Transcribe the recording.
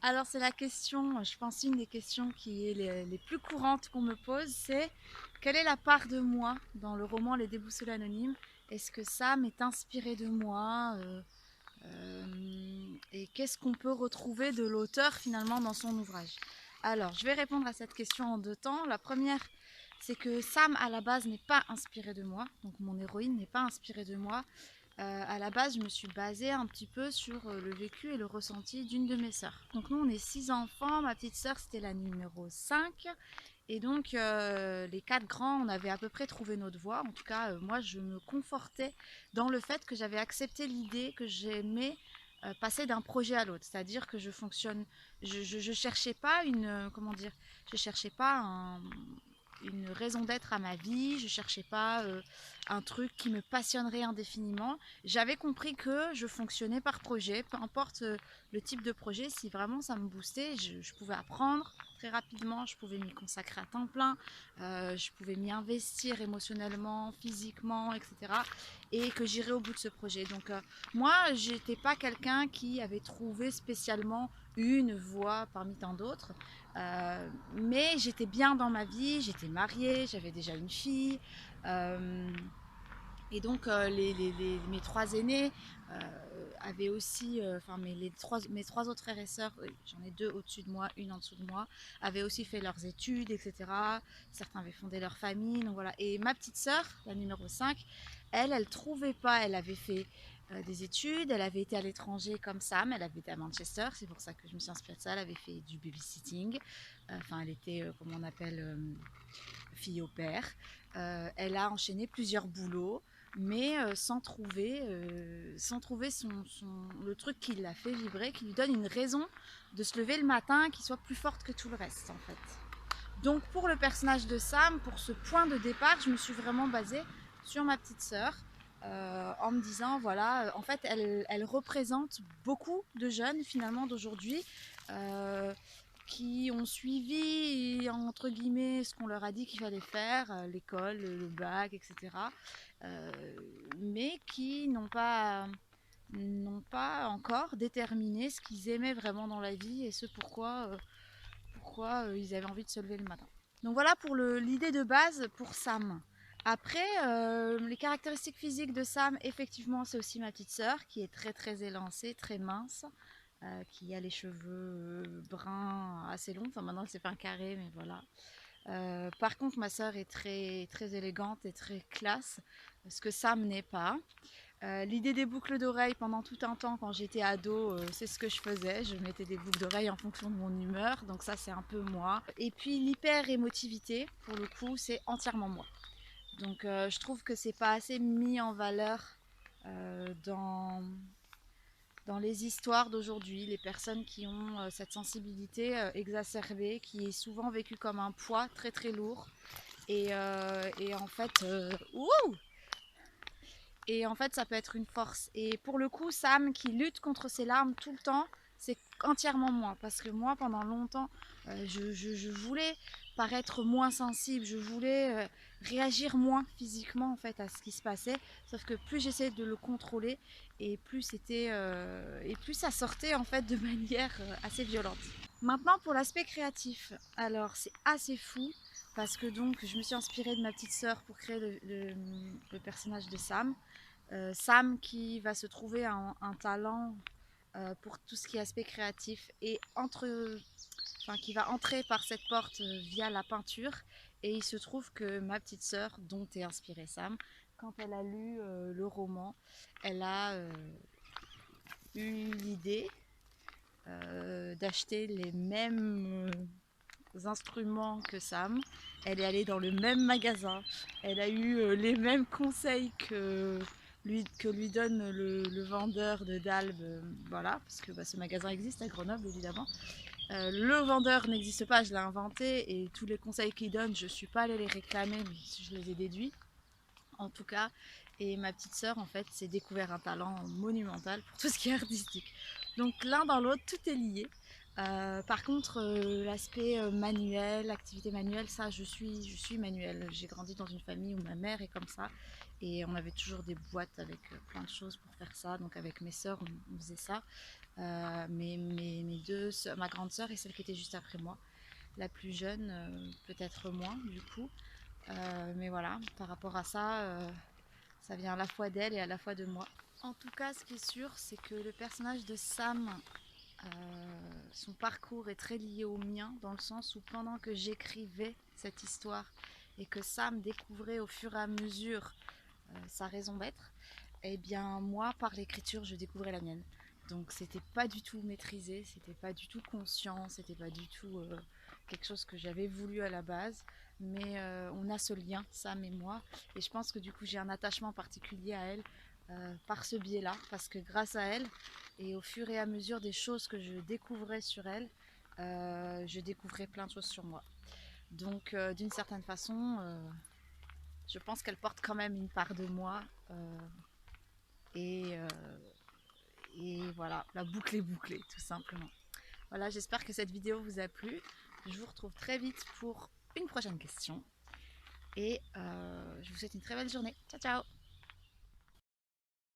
Alors c'est la question, je pense une des questions qui est les plus courantes qu'on me pose, c'est quelle est la part de moi dans le roman Les Déboussolés Anonymes? Est-ce que Sam est inspiré de moi et qu'est-ce qu'on peut retrouver de l'auteur finalement dans son ouvrage? Alors je vais répondre à cette question en deux temps. La première, c'est que Sam à la base n'est pas inspiré de moi, donc mon héroïne n'est pas inspirée de moi. À la base, je me suis basée un petit peu sur le vécu et le ressenti d'une de mes sœurs. Donc nous, on est six enfants. Ma petite sœur, c'était la numéro 5. Et donc, les quatre grands, on avait à peu près trouvé notre voie. En tout cas, moi, je me confortais dans le fait que j'avais accepté l'idée que j'aimais passer d'un projet à l'autre. C'est-à-dire que je fonctionne... Je cherchais pas une... comment dire? Je cherchais pas une raison d'être à ma vie. Je cherchais pas un truc qui me passionnerait indéfiniment. J'avais compris que je fonctionnais par projet, peu importe le type de projet, si vraiment ça me boostait, je pouvais apprendre très rapidement, je pouvais m'y consacrer à temps plein, je pouvais m'y investir émotionnellement, physiquement, etc. Et que j'irais au bout de ce projet. Donc moi, j'étais pas quelqu'un qui avait trouvé spécialement une voie parmi tant d'autres. Mais j'étais bien dans ma vie, j'étais mariée, j'avais déjà une fille. Euh, et donc mes trois aînés avaient aussi, enfin mes trois autres frères et sœurs, j'en ai deux au-dessus de moi, une en dessous de moi, avaient aussi fait leurs études, etc. Certains avaient fondé leur famille, donc voilà. Et ma petite sœur, la numéro 5, elle trouvait pas, elle avait fait des études, elle avait été à l'étranger comme Sam, elle avait été à Manchester, c'est pour ça que je me suis inspirée de ça, elle avait fait du babysitting, enfin elle était, comme on appelle, fille au père. Elle a enchaîné plusieurs boulots, mais sans trouver le truc qui l'a fait vibrer, qui lui donne une raison de se lever le matin qui soit plus forte que tout le reste en fait. Donc pour le personnage de Sam, pour ce point de départ, je me suis vraiment basée sur ma petite sœur. En me disant, voilà, en fait, elle représente beaucoup de jeunes finalement d'aujourd'hui qui ont suivi, entre guillemets, ce qu'on leur a dit qu'il fallait faire, l'école, le bac, etc. Euh, mais qui n'ont pas encore déterminé ce qu'ils aimaient vraiment dans la vie et ce pourquoi ils avaient envie de se lever le matin. Donc voilà pour l'idée de base pour Sam. Après, les caractéristiques physiques de Sam, effectivement, c'est aussi ma petite sœur qui est très très élancée, très mince, qui a les cheveux bruns assez longs. Enfin, maintenant, elle s'est fait un carré, mais voilà. Par contre, ma sœur est très très élégante et très classe, ce que Sam n'est pas. L'idée des boucles d'oreilles pendant tout un temps quand j'étais ado, c'est ce que je faisais. Je mettais des boucles d'oreilles en fonction de mon humeur, donc ça c'est un peu moi. Et puis l'hyper émotivité, pour le coup, c'est entièrement moi. Donc je trouve que c'est pas assez mis en valeur dans les histoires d'aujourd'hui, les personnes qui ont cette sensibilité exacerbée, qui est souvent vécue comme un poids très très lourd. Et en fait, ça peut être une force. Et pour le coup, Sam qui lutte contre ses larmes tout le temps, c'est entièrement moi. Parce que moi, pendant longtemps, je voulais paraître moins sensible, je voulais réagir moins physiquement en fait à ce qui se passait. Sauf que plus j'essayais de le contrôler, et plus ça sortait en fait de manière assez violente. Maintenant pour l'aspect créatif, alors c'est assez fou parce que donc je me suis inspirée de ma petite sœur pour créer le personnage de Sam. Sam qui va se trouver un talent pour tout ce qui est aspect créatif et qui va entrer par cette porte via la peinture. Et il se trouve que ma petite sœur, dont est inspirée Sam, quand elle a lu le roman, elle a eu l'idée d'acheter les mêmes instruments que Sam. Elle est allée dans le même magasin. Elle a eu les mêmes conseils que lui donne le vendeur de Dalbe. Voilà, parce que ce magasin existe à Grenoble, évidemment. Le vendeur n'existe pas, je l'ai inventé. Et tous les conseils qu'il donne, je ne suis pas allée les réclamer, mais je les ai déduits. En tout cas, et ma petite sœur, en fait, s'est découvert un talent monumental pour tout ce qui est artistique. Donc l'un dans l'autre, tout est lié. Par contre, l'aspect manuel, activité manuelle, ça, je suis manuelle. J'ai grandi dans une famille où ma mère est comme ça. Et on avait toujours des boîtes avec plein de choses pour faire ça. Donc avec mes sœurs, on faisait ça. Mes deux sœurs, ma grande sœur et celle qui était juste après moi. La plus jeune, peut-être moins du coup. Mais voilà, par rapport à ça, ça vient à la fois d'elle et à la fois de moi. En tout cas, ce qui est sûr, c'est que le personnage de Sam, son parcours est très lié au mien, dans le sens où pendant que j'écrivais cette histoire et que Sam découvrait au fur et à mesure sa raison d'être, eh bien moi, par l'écriture, je découvrais la mienne. Donc c'était pas du tout maîtrisé, c'était pas du tout conscient, c'était pas du tout quelque chose que j'avais voulu à la base, mais on a ce lien, Sam et moi, et je pense que du coup j'ai un attachement particulier à elle par ce biais-là, parce que grâce à elle, et au fur et à mesure des choses que je découvrais sur elle, je découvrais plein de choses sur moi. Donc d'une certaine façon, je pense qu'elle porte quand même une part de moi, et, euh, et voilà, la boucle est bouclée tout simplement. Voilà, j'espère que cette vidéo vous a plu. Je vous retrouve très vite pour une prochaine question. Et je vous souhaite une très belle journée. Ciao ciao.